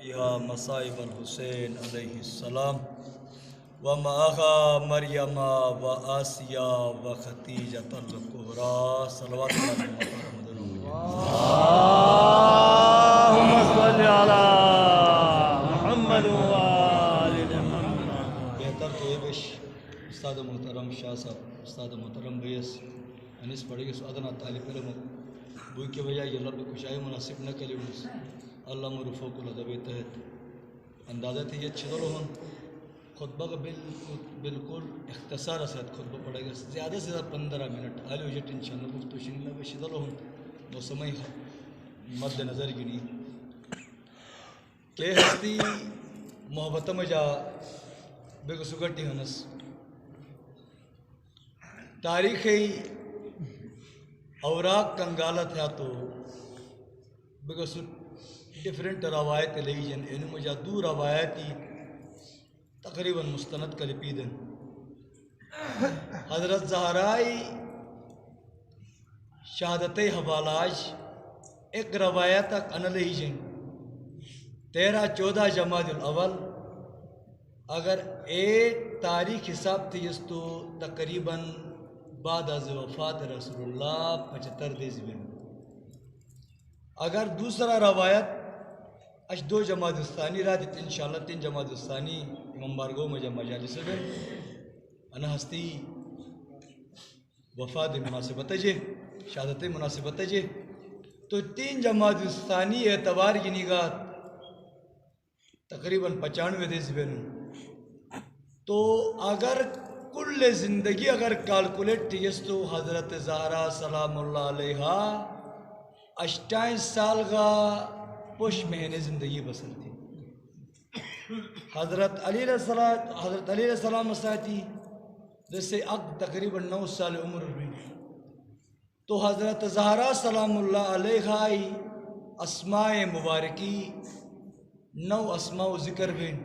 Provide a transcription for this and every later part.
فيها مصائب الحسين عليه السلام ومعها مريم وآسيا وختيجة الكبرى صلوات الله محمد اللهم صل على محمد وآل محمد. بہتر تو یہ بش استاد محترم شاہ صاحب استاد محترم بیس انیس پڑھے گے ادنا طالب علم بوئی کے بجائے یہ لب کشائی مناسب نہ کلی اللہ مرفوق الادب تحت اندازہ تھی یہ چھدر ہوں خطبہ کا بالکل اختصار سے خطبہ پڑھے گا زیادہ سے زیادہ 15 منٹ آلی وجہ انشاءاللہ گفتو شنگلہ بے شدر ہوں موسمی مد نظر گنی کہ ہستی محبت مجا بے سگٹی ہنس تاریخی اوراق کنگالت ہے تو بے ڈیفرنٹ روایت لئی جن ان مجا دو روایتی تقریباً مستند کلپیدن حضرت زہرائی شہادت حوالاج ایک روایت تک ان لئی جن 13-14 جمادی الاول اگر ایک تاریخ حساب تھی اس تو تقریباً بعد از وفات رسول اللہ 75 دیز بن اگر دوسرا روایت اش 2 جماد الثانی را دیت انشاءاللہ 3 جماد الثانی امام بارگو مجھے مجالس بن انا ہستی وفات مناسبت جے شہادت مناسبت جے تو 3 جماد الثانی اعتبار کی نگاہ تقریباً 95 دیز بن تو اگر کل زندگی اگر کالکولیٹ تھیس تو حضرت زہرا سلام اللہ علیہ 28 سال کا پوش مہینے زندگی بسر تھی حضرت علی علیہ السلام مساتی جیسے اب تقریباً 9 سال عمر میں تو حضرت زہرا سلام اللہ علیہ اسماء مبارکی 9 اسماء و ذکر بین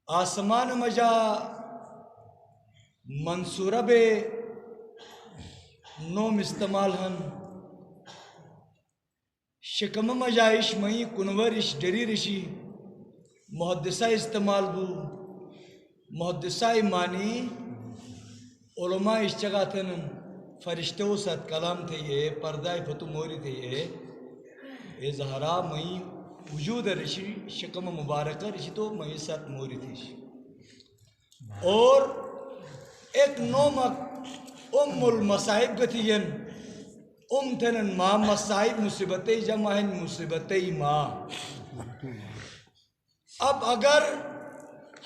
آسمان مجا منصورہ بے 9 استعمال ہن شکم مجائش مئی کنورش ڈری رشی محدثہ استعمال بو محدثہ مانی علماء اس جگہ تھن فرشتوں ساتھ کلام تھے یہ پردہ فتو موری تھے یہ زہرا مئی وجود رشی شکم مبارکہ رشی تو مئی ساتھ موری تھی اور ایک نومک المصائب گتھین تھنن ماں مصائب مصیبتیں جمع ہیں مصیبتیں ماں اب اگر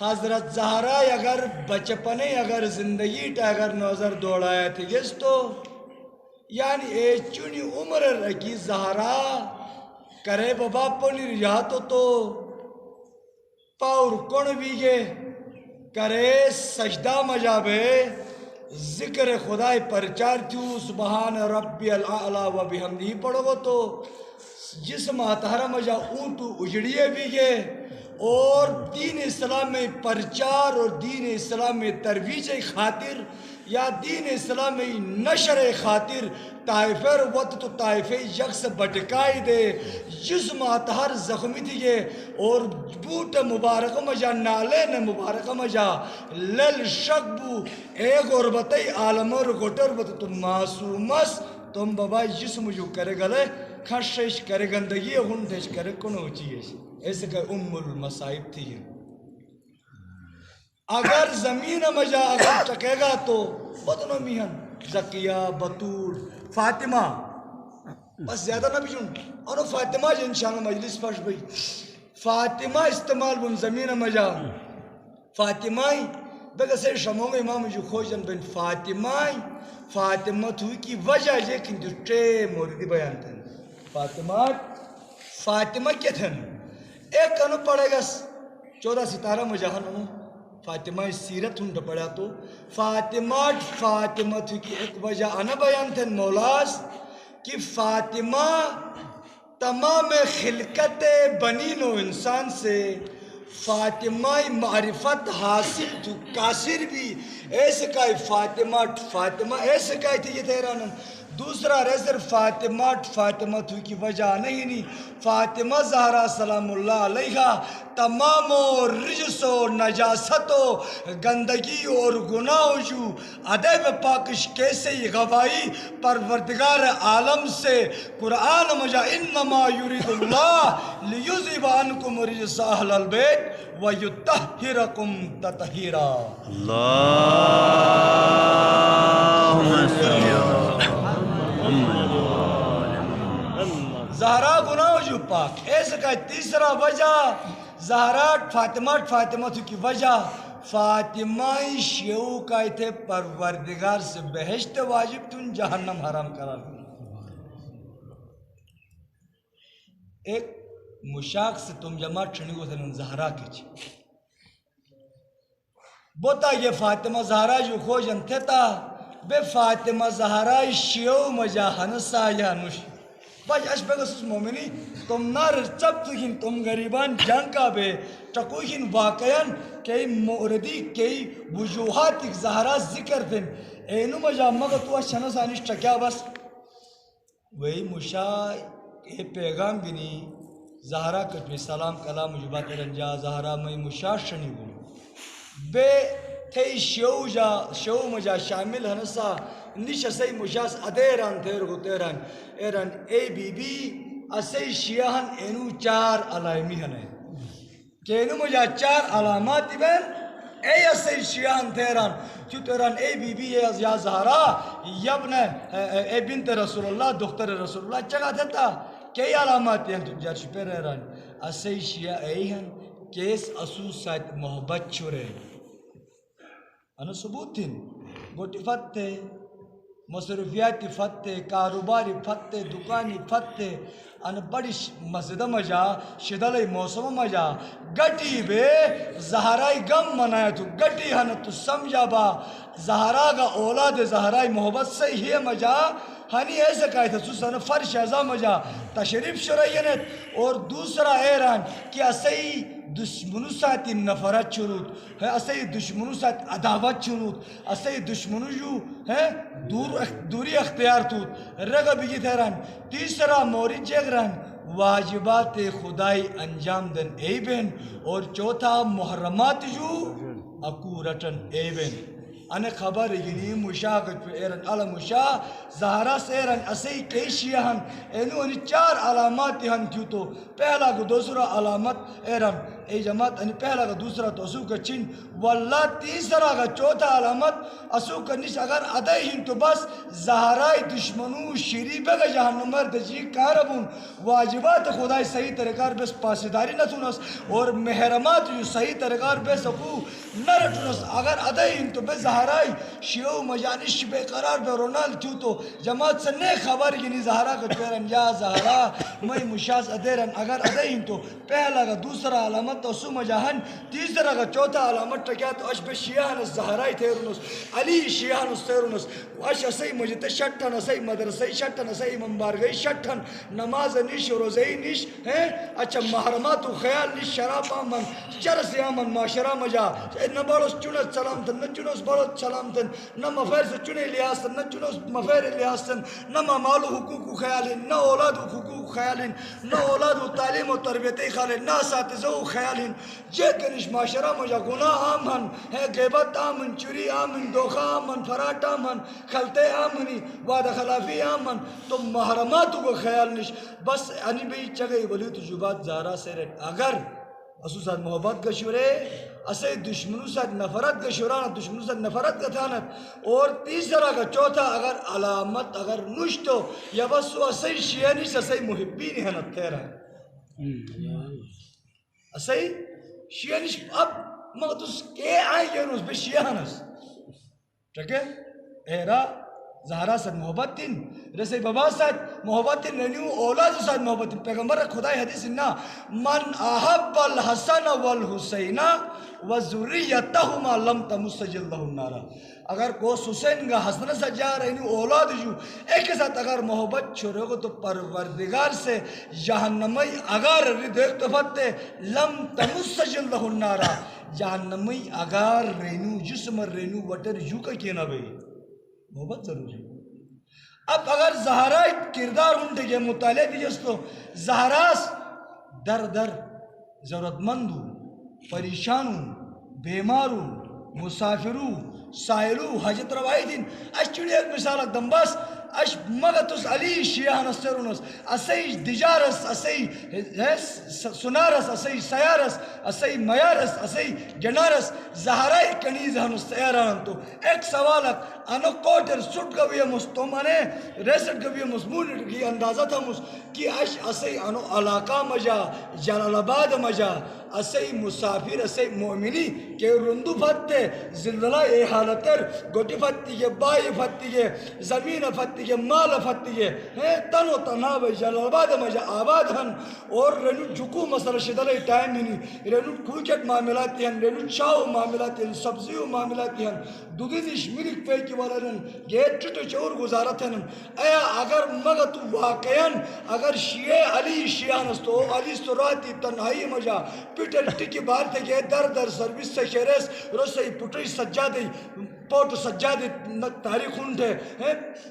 حضرت زہرا اگر بچپنے اگر زندگی تا اگر نظر دوڑایا تھی گس تو یعنی اے چونی عمر رکی زہرا کرے بابا پنی ریاتو تو پاور کون بیگے کرے سجدہ مجابے ذکر خدای پرچار تیو سبحان ربی الاعلی و بحمدی پڑھو گو تو جسم آتہرہ مجا اونٹو اجڑیے بھی گے اور دین اسلام میں پرچار اور دین اسلام میں ترویج خاطر یا دین اسلام میں نشر خاطر طائفر وقت تو طائفہ یکس بٹکائی دے جسم آتہر زخمی تھی گے اور بوٹ مبارک مجا نالین مبارک مجا لل شکبو اے غربتی عالم اور گھٹر بت تم معصومس تم بابا جسم جو کرے گلے کھشش کرے گندگی ہندش کرے کنو چیز ایسے کہ المصائب تھی ہے اگر زمین مجا اگر چکے گا تو بدنو میہن زکیہ بطور فاطمہ بس زیادہ نہ بھی جن اور فاطمہ جو انشاءاللہ مجلس پاش بھئی فاطمہ استعمال بن زمین مجا فاطمہ بگہ سے شمونگ امام جو خوشن بن فاطمہ تو کی وجہ لیکن جو ٹے موردی بیان تھا فاطمہ کیا تھا ایک کنو پڑے گا 14 ستارہ مجاہن انہوں فاطمہ سیرت ہنڈ پڑا تو فاطمہ تھی کی ایک وجہ انا بیان تھا مولاس کہ فاطمہ تمام خلقت بنین و انسان سے فاطمہ معرفت حاصل تو کاسر بھی ایسے کہا فاطمہ ایسے کہا تھی یہ تیرانم دوسرا رہ صرف فاطمہ تو کی وجہ نہیں فاطمہ زہرا سلام اللہ علیہ تمام و رجس و نجاست و گندگی اور گناہ جو ادب پاکش کیسے گواہی پروردگار عالم سے قرآن مجا انما یرید اللہ لیذہب عنکم رجس اہل البیت ویطہرکم تطہیرا زہرا گناہ جو پاک ایسا کہ تیسرا وجہ زہرا فاطمہ کی وجہ فاطمہ شیعو کا تھے پروردگار سے بہشت واجب تن جہنم حرام قرار ایک مشاق سے تم جماعت چھنی کو تھے زہرا کی چی بوتا یہ فاطمہ زہرا جو خوجن تھے تا بے فاطمہ زہرا شیعو مجا ہنسا یا نوش باج اشبگس مومنی تم نار چپتگین تم غریبان جنگ کا بے چکوہین واقعاً کئی موردی کئی وجوہات ایک زہرا ذکر دن اینو مجا مگا تو اشنس آنیش چکیا بس وہی مشا اے پیغام گنی زہرا کچھ سلام کلام مجبات رنجا زہرا میں مشا شنی بولو بے تھی شو مجا شامل ہنسا نیش اسی مشاس ادیران تیر گو تیران ایران اے بی بی اسی شیعہن اینو چار علائمی ہنے کہ اینو مجا چار علامات بین اے اسی شیعہن تیران چو تیران اے بی بی یا زہرا یبن اے بنت رسول اللہ دختر رسول اللہ چگا دیتا کئی علامات ہیں تو جرش پر ایران اسی شیعہ اے ہن کیس اسو ساتھ محبت چھوڑے انو ثبوت تھیں گوٹی فتح مصرفیاتی فتح کاروباری فتح دکانی فتح ان بڑی مسجدہ مجا شدلی موسم مجا گٹی بے زہرائی غم منایا تو گٹی ہن تو سمجھا با زہرا کا اولاد زہرائی محبت سے ہی مجا ہنی ایسے کہا تھا سوسن فرش ازا مجا تشریف شرعینت اور دوسرا ایران کہ اسی دشمنو ساتھ نفرت چروت ہے اسی دشمنو ساتھ عداوت چروت اسی دشمنو جو ہے دوری اختیار توت رگا بگی تیران تیسرا موری جگران واجبات خدای انجام دن اے بین اور چوتھا محرمات جو اکو رٹن اے بین انے خبر گنی مشاقت پہ ایران علا مشاہ زہرا سے ایران اسی کئی شیعہن اینو انہی چار علامات ہن کیوں تو پہلا کو دوسرا علامت ایران اے جماعت انہی پہلا کا دوسرا تو اسو کا چین واللہ تیسرا کا چوتھا علامت اسو کا نش اگر ادائی ہن تو بس زہرائی دشمنو شریبہ کا جہنمر دجی کاربون واجبات خدای صحیح طریقار بس پاسداری نہ سنس اور محرمات جو صحیح طریقار بس اکو نہ رٹنس اگر ادائی ہن تو بس زہرائی شیعو مجانش بے قرار بے رونال کیوں تو جماعت سے نئے خبر گنی زہرا کا پیرن یا زہرا میں مشاس ادیرن اگر ادائیں تو پہلا کا دوسرا علامت تو سو مجاہن تیسرا کا چوتھا علامت ٹکیا تو اشب شیعان زہرائی تیرونس علی شیعان تیرونس واش اسی مجھت شٹھن اسی مدرسی شٹھن اسی منبارگئی شٹھن نماز نیش روزئی نیش ہیں اچھا محرمات و خیال نیش شراب آمن چرس آمن معاشرہ مجا نہ بڑوس چونس سلامتن نہ چونس بڑوس سلامتن نہ مفیر سے چنے لیاستن نہ چونس مفیر لیاستن نہ مالو حقوق و خیالین نہ اولاد و حقوق خیالین نہ اولاد و تعلیم و تربیت خیالین نہ اساتذہ و خیالین جیکنش معاشرہ مجا گناہ آمن ہے غیبت آمن چوری آمن دوخہ آمن فراٹ آمن خلطے آمنی وعدہ خلافی آمن تو محرماتو کو خیال نش بس انی بھئی چگئی ولی تجوبات زہرا سے رہت اگر اسو ساتھ محبت کا شورے اسے دشمنو ساتھ نفرت کا شورانت دشمنو ساتھ نفرت کا تھانت اور تیسرا کا چوتھا اگر علامت اگر نشتو یا بس وہ اسے شیعانیس اسے محبین ہنت تیرا اسے شیعانیس اب مقدس کے آئیں گے انہوں بے شیعانس ٹھیک ہے ایرا زہرا ساتھ محبت تین رسی بابا ساتھ محبت تین رنیو اولاد ساتھ محبت تین پیغمبر خدای حدیث انہا من احب الحسن والحسین وزریتہما لم تمسجل لہو النارا اگر کوس حسین کا حسن سا جا رہی اولاد جو ایک ساتھ اگر محبت چھوڑے گو تو پروردگار سے جہنمی اگر دیکھ تو فتح لم تمسجل لہو النارا جہنمی اگر رینو جسم رینو وٹر یو کا کینا بھئی محبت ضرور ہے اب اگر زہرا کردار ہنٹے کے مطالعے دیجیس تو زہراس در در ضرورت مندو پریشانو بیمارو مسافرو سائلو حاجت روائی دین اش چڑی ایک مثال اکدم بس اش مغتس علی شیعان استرونس اسی دجارس اسی سنارس اسی سیارس اسی میارس اسی جنارس زہرائی کنیز ہنس تیاران تو ایک سوالک انو کوٹر سٹ گوی ہمس تو منے ریسٹ گوی ہمس مونٹ کی اندازہ ہمس کہ اش اسی انو علاقہ مجا جلال آباد مجا اسی مسافر اسی مومنی کہ رندو فتتے زلزلہ اے حالتر گوٹی فتتی کے بائی فتتی کے زمین فتتی کے مال فتتی کے تنو تناب جلال آباد مجا آباد ہن اور رنو جھکو مسئلہ شدل ٹائم ہی نہیں رنو کوچٹ معاملاتی ہن رنو چاو معاملاتی ہن سبزیو معاملاتی ہن دودیش ملک پہ کی والرن گیٹ چٹو چور گزارت ہن ایا اگر مگتو واقعاً اگر شیعہ علی شیعان استو علی استراتی تنہائی مجا پیٹر ٹکی بار تھے کہ در در سروس سے شیرس رسائی پٹری سجادی پوٹ سجادی تاریخ ہنٹے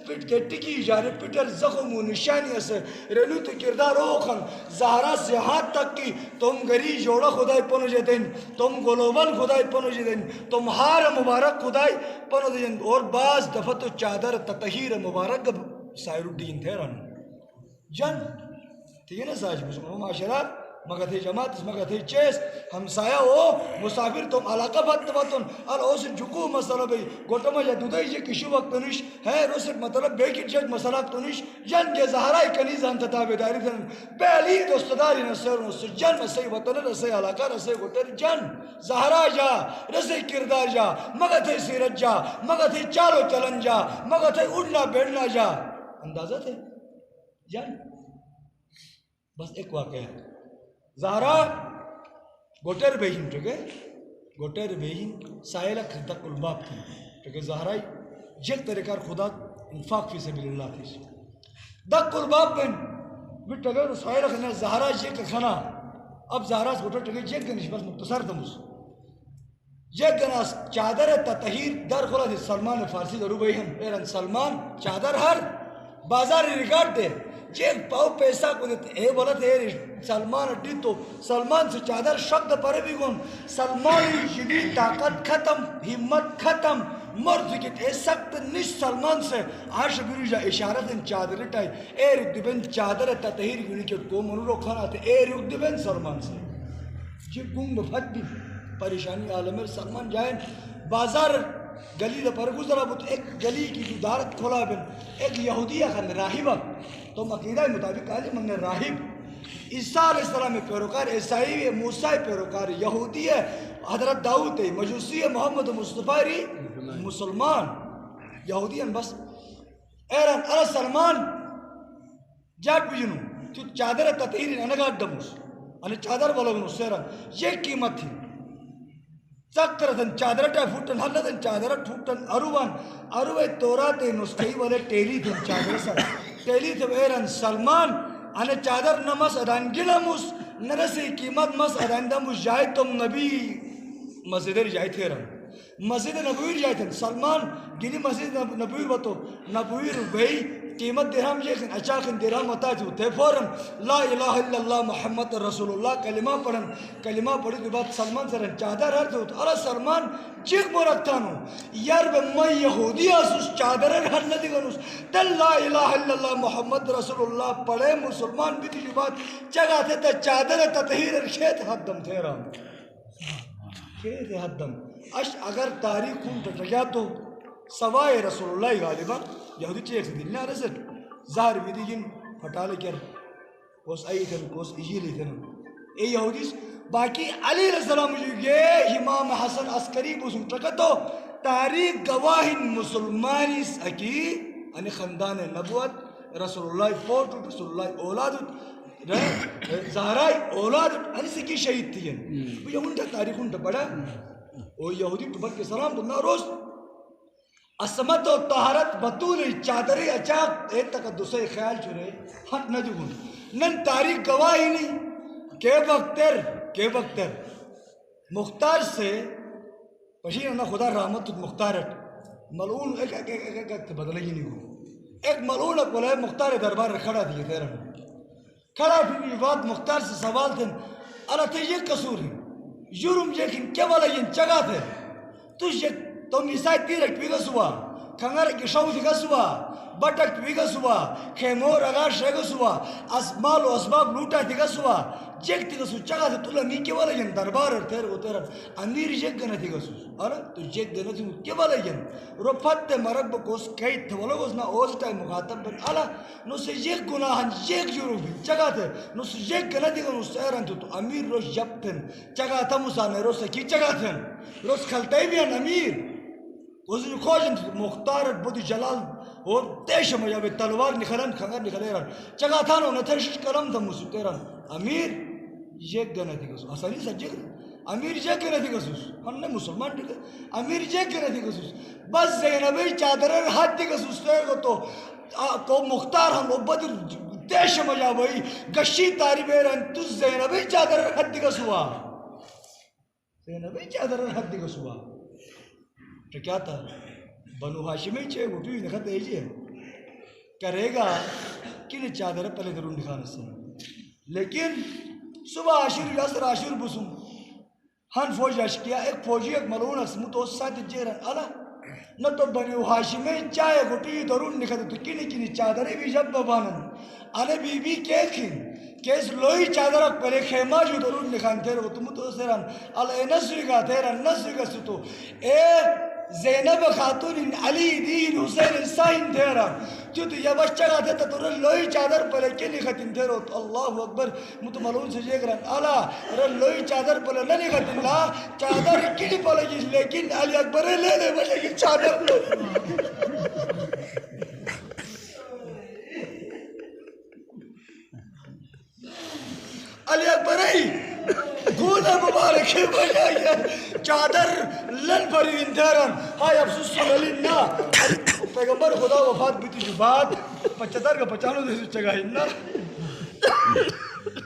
پیٹ کے ٹکی جارے پیٹر زخم و نشانی اسے رنو تو کردار اوکھن زہرا سے ہاتھ تک کی تم گری جوڑا خدای پنو جے دیں تم گلوبل خدای پنو جے دیں تم ہار مبارک خدای پنو جے دیں اور بعض دفعہ تو چادر تطہیر مبارک سائر الدین تھے رن جن ٹھیک ہے نا ساج مسلم معاشرہ مگر تھے جماعت اس مگر تھے چیس ہمسایہ ہو مسافر تم علاقہ بات باتن ال اوسن جھکو مسئلہ بھئی گوٹما یا دودائی جے کشو وقت تنش ہے روسن مطلب بیکی جج مسئلہ تنش جن کے زہرائی کنیز ہم تتابع داری تن بیلی دوستداری نصر نصر جن رسی وطن رسی علاقہ رسی گوٹر جن زہرا جا رسی کردار جا مگر تھے سیرت جا مگر تھے چالو چلن جا مگر تھے اڑنا بیڑنا جا اندازہ تھے جن بس ایک واقعہ ہے زہرا گوٹر بہین ٹھیک ہے گوٹر بہین سائلہ خطق الباب تھی ٹھیک ہے زہرائی جیک طریقار خدا انفاق فی سبیل اللہ تھی دق الباب بین ٹھیک ہے سائلہ خطق زہرا جیک کھنا اب زہرا گوٹر ٹھیک ہے جیک گنش بس مختصر تمس جیک گناس چادر تطہیر در خلا دی سلمان فارسی درو بہین ایران سلمان چادر ہر بازار ریکارڈ دے جیک پاؤ پیسہ کو دیتے اے بولا تھے سلمان اڈی تو سلمان سے چادر شکد پرے بھی گون سلمان جدی طاقت ختم ہمت ختم مرد فکت اے سخت نش سلمان سے آش بیرو جا اشارت ان چادر اٹھائی اے رک دی بین چادر تطہیر گونی کے کو منو رو کھانا تھے اے رک دی بین سلمان سے جی گنگ بفت بھی پریشانی عالم سلمان جائیں بازار گلی دا پر گزرا بود ایک گلی کی جو دارت کھولا بن ایک یہودیہ خان راہبہ تو عقیدہ مطابق آجے من راہب عیسیٰ علیہ السلام میں پیروکار عیسائی ہے موسیٰ پیروکار یہودی ہے حضرت داؤد ہے مجوسی ہے محمد مصطفیٰ ری مسلمان یہودی ہیں بس ایران علی سلمان جاک بجنو تو چادر تطہیر انگاٹ دموس انہیں چادر بلگنو سیران یہ قیمت تھی سکترتن چادرٹا پھوٹن حلتن چادرٹ پھوٹن اروان اروے تورات نسخی والے ٹیلی تھن چادر سر ٹیلی تھن ایران سلمان آنے چادر نمس ادان گلمس نرسی قیمت مس ادان دمس جائے تم نبی مسجد جائے تھے رہن مسجد نبویر جائے تھن سلمان گلی مسجد نبویر بتو نبویر بھئی قیمت درہم جیکن اچاکن درہم اتا جو تے فورن لا الہ الا اللہ محمد رسول اللہ کلمہ پڑھن کلمہ پڑھی کے بعد سلمان سرن چادر ہر جو ارہ سلمان چیک مرکتانو یار بے میں یہودی آسوس چادر ہر ندی گنوس تل لا الہ الا اللہ محمد رسول اللہ پڑھے مسلمان بھی تھی بات چگہ تھے تا چادر تطہیر کھیت حدم تھے رہا کھیت حدم اش اگر تاریخ کن تٹگیا تو سوائے رسول اللہ غالبا یہودی چیک سے دل نہ رسل ظاہر بھی دیگن پھٹالے کر کوس ایتن کوس ایجیلی تن اے یہودیس باقی علی علیہ السلام یہ امام حسن عسکری بسن ٹکتو تاریخ گواہ مسلمانیس اکی ان خاندان نبوت رسول اللہ فوٹ رسول اللہ اولاد زہرائی اولاد ان سے کی شہید تھی یہ انتا تاریخ انتا پڑھا او یہودی تبر کے سلام بلنا روز اسمت و طہارت بطول چادری اچاک ایک تک دوسرے خیال چھوڑے حق نہ جگن نن تاریخ گواہی نہیں کے وقتر مختار سے پشین انہا خدا رحمت مختارت ملعون ایک بدلے ہی نہیں ہو ایک ملعون بولے مختار دربار کھڑا دیے تیرا کھڑا بھی بات مختار سے سوال تھے اللہ تے یہ قصور ہے جرم لیکن کیا والا یہ جگہ تھے تو مثال تیرک بھی گسوا کھنگر کی شو تھی گسوا بٹک بھی گسوا خیمور اگار شے گسوا مال و اسباب لوٹا تھی گسوا جیک تھی گسو جگہ تھے تولہ می کیا والا یہ دربار ہے تیر وہ تیرا امیر جیک گنا تھی گسو تو جیک گنا تھی کیا والا یہ رفت مرب کوس کئی تھے والا گوز نا اوز ٹائی مخاطب بن اللہ نو سے جیک گناہن جیک جرو بھی جگہ تھے نو سے جیک گنا تھی گنو سیران تو امیر روش جب تھن جگہ تھا مسانے روز سے کی جگہ تھن روز کھلتے بھی ہیں امیر وزن خوشن مختار بدی جلال اور تیش مجابے تلوار نکھلن کھنگر نکھلے رہن چگہ تھا نو نتھرش کرم تھا مسکتے رہن امیر جیک گنے تھی گسو اصلی سجے امیر جیک گنے تھی گسوس ہم نے مسلمان ٹھیک ہے امیر جیک گنے تھی گسوس بس زینبی چادرر حد تھی گسوس تیر کو تو مختار ہم لوگ بدی تیش مجابے گشی تاریبے رہن تو زینبی چادرر حد تھی گسوا زینبی چادرر حد تھی گسوا تو کیا تھا بنو ہاشمی چھے گھٹوی نکھت ایجی ہے کرے گا کنی چادر پہلے درون نکھانا سے لیکن صبح عاشر یاسر عاشر بسوں ہن فوج اشکیا ایک فوجی ایک ملعون اسمو تو ساتھ جیرن اللہ نہ تو بنو ہاشمی چاہے گھٹوی درون نکھت تو کنی چادریں بھی جب ببانن آنے بی بی کیکھن کیس لوئی چادرک پہلے خیمہ جو درون نکھان تیرے کو تمہیں تو سیران اللہ اے نسوی گا تیران نسوی گا ستو اے زینب خاتون علی دین حسین سائن تیرا جو تو یہ بچہ گا تھا تو لوئی چادر پہلے کی نکھتن تیرو اللہ اکبر متملون سے جیگ رہن اللہ لوئی چادر پہلے نہ نکھتن لا چادر کی پہلے جس لیکن علی اکبر لے لے بچے کی چادر علی اکبر گونا مبارکی بجائیے چادر لن پری انتیران ہائی افسوس سنالی نا پیغمبر خدا وفات بیتی جو بات 75 کا 95 دیسو چگاہی نا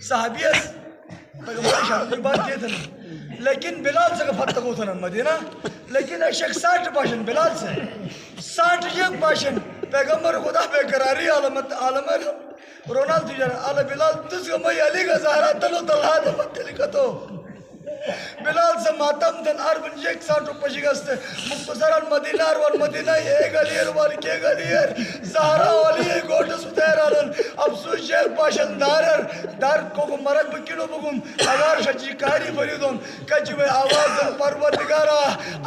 صحابیت پیغمبر شاہد جو بات کیے تھا لیکن بلال سے کفت تکو تھا مدینہ لیکن ایک شخص 60 پاشن بلال سے 60 یک پاشن پیغمبر خدا بے قراری عالم رونالد تجارہ آلہ بلال تس کا مئی علی کا زہرہ تلو تلہا دے مدی لکھتو بلال سے ماتم دن عربن یک ساٹھو پشگست مختصران مدینہ روان مدینہ یہ گلیر والی کے گلیر زہرہ والی یہ گوٹھ ستیر آلن افسوس شیخ پاشن دار کو مرد بکنو بگم اگر شچی کاری فریدون کچھ بے آواز دن پروردگارا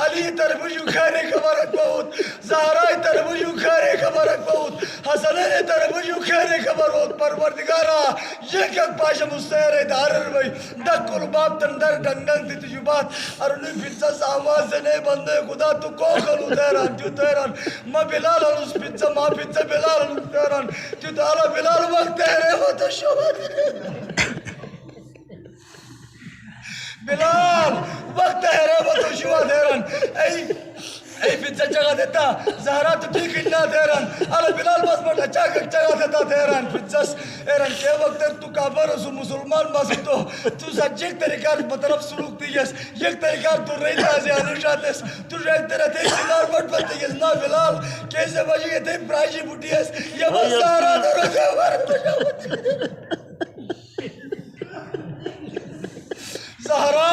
علی تربجو خیرے کبرک بہت زہرہ تربجو خیرے کبرک بہت حسنین تربجو خیرے کبرک پروردگارا یک یک پاشم مستیر دارر بھئی دکل باب تندر ڈنگن تی تجوبات ارنی پیزا سا آواز سے بندے خدا تو کو خلو تیران جو تیران ما بلال ہنوس پیزا ما پیزا بلال ہنوس تیران جو تعالی بلال وقت تیرے ہو تو شبہ بلال وقت تیرے ہو تو شبہ تیران ای پیزا چگہ دیتا زہرہ تو ٹھیک اتنا تیران اللہ بلال بس بڑا چاکک چگہ دیتا تیران پیزاس ایران کے وقت تو کافر ہو مسلمان باسی تو سچ ایک طریقہ بطرف سلوک دیگیس یک طریقہ تو رہی تازی آنشاتیس تو ایک طرح تے سنار بٹ بتیگیس نا بلال کیسے بجی گئے تے پرائشی بوٹیس یہ بس زہرہ درو زہرہ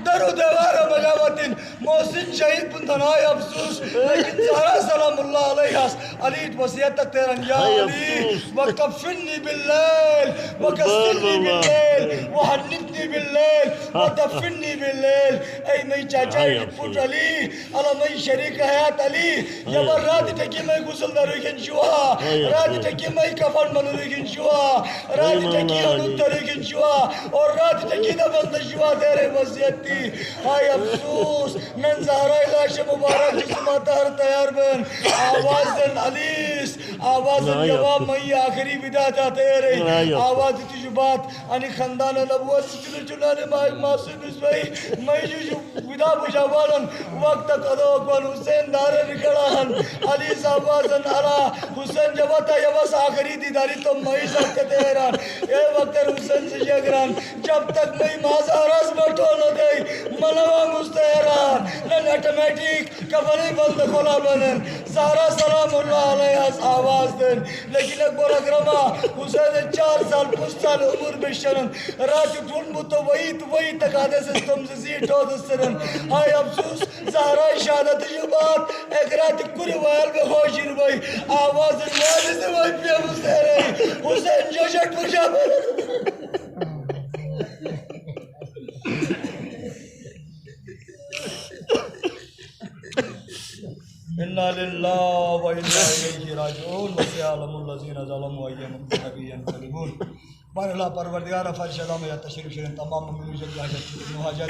درو دیوارہ مجاوتن محسن شہید بندھنائی افسوس لیکن زہرہ سلام اللہ علیہ علی وسیعت تک تیرن یا علی وکفنی باللیل وکسنی باللیل وحنتنی باللیل ودفنی باللیل اے میں چاچائی پوٹ علی اللہ میں شریک حیات علی یبر رات ٹکی میں گسل دروگن شوا رات ٹکی میں کفن منوگن شوا رات ٹکی ہنود دروگن شوا اور رات ٹکی دبند شوا تیرے وسیعت تی ہائی افسوس من زہرہ علاش مبارک جسمہ تہر تیار بن آواز دن علیس آواز دن جواب مئی آخری ودا جاتے رہی آواز تی جو بات انی خاندان نبوت سچل چلانے معصوم اس بھئی مئی جو ودا بجاوالن وقت قدو اکوان حسین دارے نکڑاہن علیس آواز دن علا حسین جبتا یواس آخری دیداری تو مئی سکتے تیران اے وقت حسین سے جگران جب تک مئی مازاراز بٹھو نہ دے منوہ مستحران نن اٹمیٹک کفنی بند کھولا بنن زہرا سلام اللہ علیہ آواز دن لیکن اکبر اکرمہ حسین 4 سال 5 سال عمر بشرن رات ٹھون بوتو وہی تقادے سے تم سے زیٹ ہو دسترن ہائے افسوس زہرا شہادت جبات ایک رات کری وائل میں ہوشیر بھائی آواز والی سے بھائی پیا حسین جو شک پوچھا اِنَّا لِلَّهِ وَإِنَّا إِلَيْهِ راجعون وَسَيَعْلَمُ الَّذِينَ ظَلَمُوا أَيَّ مُنقَلَبٍ يَنقَلِبُونَ بہرحال پروردگار فرشدہ میں تشریف شرین تمام مؤمنین سے حاجت